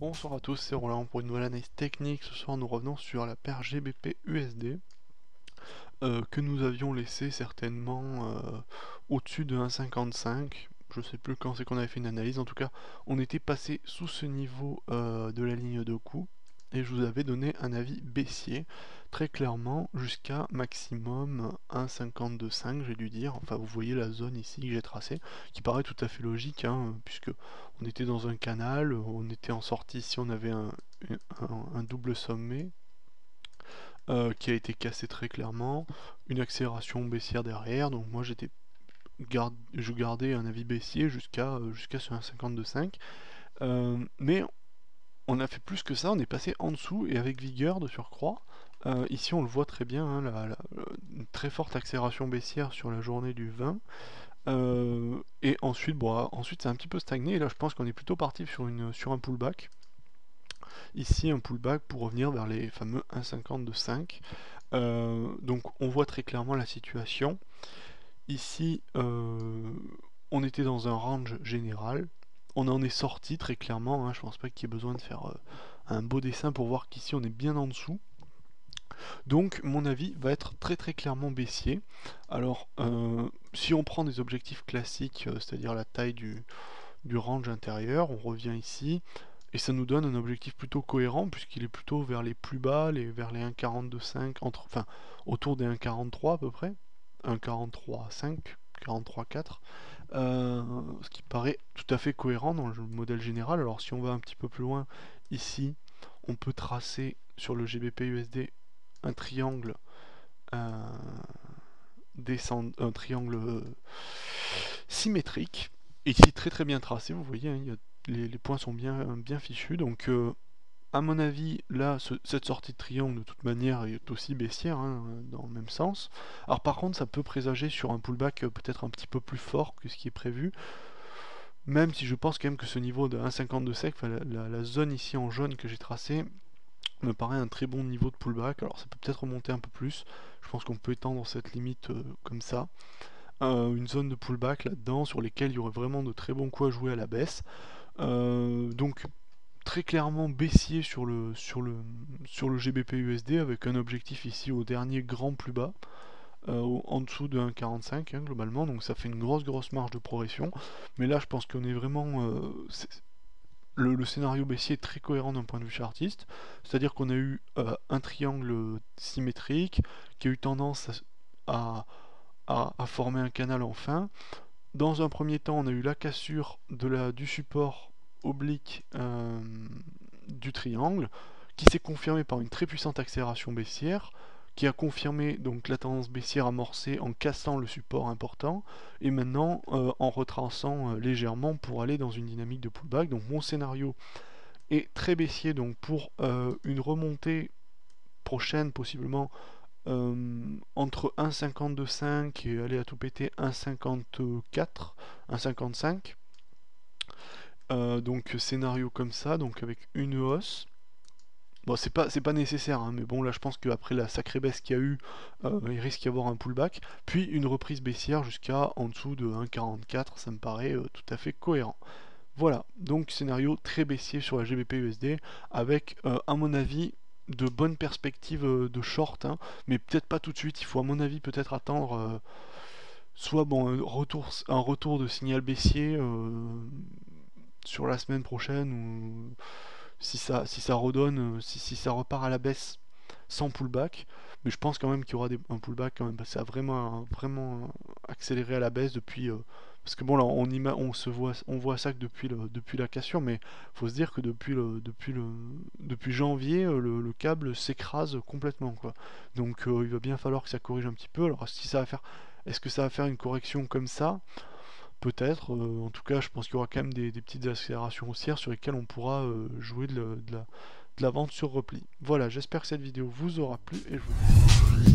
Bonsoir à tous, c'est Roland pour une nouvelle analyse technique. Ce soir nous revenons sur la paire GBP USD que nous avions laissé certainement au-dessus de 1,55. Je sais plus quand c'est qu'on avait fait une analyse, en tout cas on était passé sous ce niveau de la ligne de coup et je vous avais donné un avis baissier très clairement jusqu'à maximum 1,52,5 j'ai dû dire. Enfin vous voyez la zone ici que j'ai tracée qui paraît tout à fait logique hein, puisque on était dans un canal, on était en sortie ici, on avait un double sommet qui a été cassé très clairement, une accélération baissière derrière, donc moi je gardais un avis baissier jusqu'à ce 1,52,5. Mais on a fait plus que ça, on est passé en dessous et avec vigueur de surcroît. Ici on le voit très bien, hein, une très forte accélération baissière sur la journée du 20. Et ensuite, bon, ensuite c'est un petit peu stagné et là je pense qu'on est plutôt parti sur un pullback. Ici un pullback pour revenir vers les fameux 1,52,5. Donc on voit très clairement la situation. Ici on était dans un range général. On en est sorti très clairement, hein. Je pense pas qu'il y ait besoin de faire un beau dessin pour voir qu'ici on est bien en dessous. Donc mon avis va être très très clairement baissier. Alors si on prend des objectifs classiques, c'est-à-dire la taille du range intérieur, on revient ici, et ça nous donne un objectif plutôt cohérent, puisqu'il est plutôt vers les plus bas, vers les 1,42,5, enfin autour des 1,43 à peu près, 1,43,5, 43,4, ce qui paraît tout à fait cohérent dans le modèle général. Alors si on va un petit peu plus loin, ici, on peut tracer sur le GBP USD un triangle un triangle symétrique, ici très très bien tracé, vous voyez, hein, les points sont bien fichus, donc à mon avis, là, cette sortie de triangle, de toute manière, est aussi baissière, hein, dans le même sens. Alors par contre, ça peut présager sur un pullback peut-être un petit peu plus fort que ce qui est prévu, même si je pense quand même que ce niveau de 1,52 sec, enfin, la zone ici en jaune que j'ai tracée, me paraît un très bon niveau de pullback. Alors ça peut peut-être remonter un peu plus, je pense qu'on peut étendre cette limite comme ça. Une zone de pullback là-dedans, sur lesquelles il y aurait vraiment de très bons coups à jouer à la baisse. Donc très clairement baissier sur le GBP USD avec un objectif ici au dernier grand plus bas, en dessous de 1,45 hein, globalement, donc ça fait une grosse marge de progression. Mais là je pense qu'on est vraiment... le scénario baissier est très cohérent d'un point de vue chartiste, c'est-à-dire qu'on a eu un triangle symétrique qui a eu tendance à former un canal en fin. Dans un premier temps, on a eu la cassure du support oblique du triangle, qui s'est confirmée par une très puissante accélération baissière, qui a confirmé donc la tendance baissière amorcée en cassant le support important, et maintenant en retraçant légèrement pour aller dans une dynamique de pullback. Donc mon scénario est très baissier donc pour une remontée prochaine possiblement entre 1,52,5 et aller à tout péter 1,54, 1,55. Donc scénario comme ça, donc avec une hausse. Bon, c'est pas nécessaire, hein, mais bon, là je pense qu'après la sacrée baisse qu'il y a eu, il risque d'y avoir un pullback, puis une reprise baissière jusqu'à en dessous de 1,44, ça me paraît tout à fait cohérent. Voilà, donc scénario très baissier sur la GBP USD, avec, à mon avis, de bonnes perspectives de short, hein, mais peut-être pas tout de suite, il faut à mon avis peut-être attendre soit bon, un retour de signal baissier sur la semaine prochaine, ou si ça redonne, si ça repart à la baisse sans pullback, mais je pense quand même qu'il y aura un pullback quand même, parce que ça a vraiment accéléré à la baisse depuis... parce que bon là on voit ça que depuis la cassure, mais faut se dire que depuis janvier le câble s'écrase complètement quoi. Donc il va bien falloir que ça corrige un petit peu. Alors si ça va faire, est-ce que ça va faire une correction comme ça? Peut-être, en tout cas je pense qu'il y aura quand même des petites accélérations haussières sur lesquelles on pourra jouer de la vente sur repli. Voilà, j'espère que cette vidéo vous aura plu et je vous dis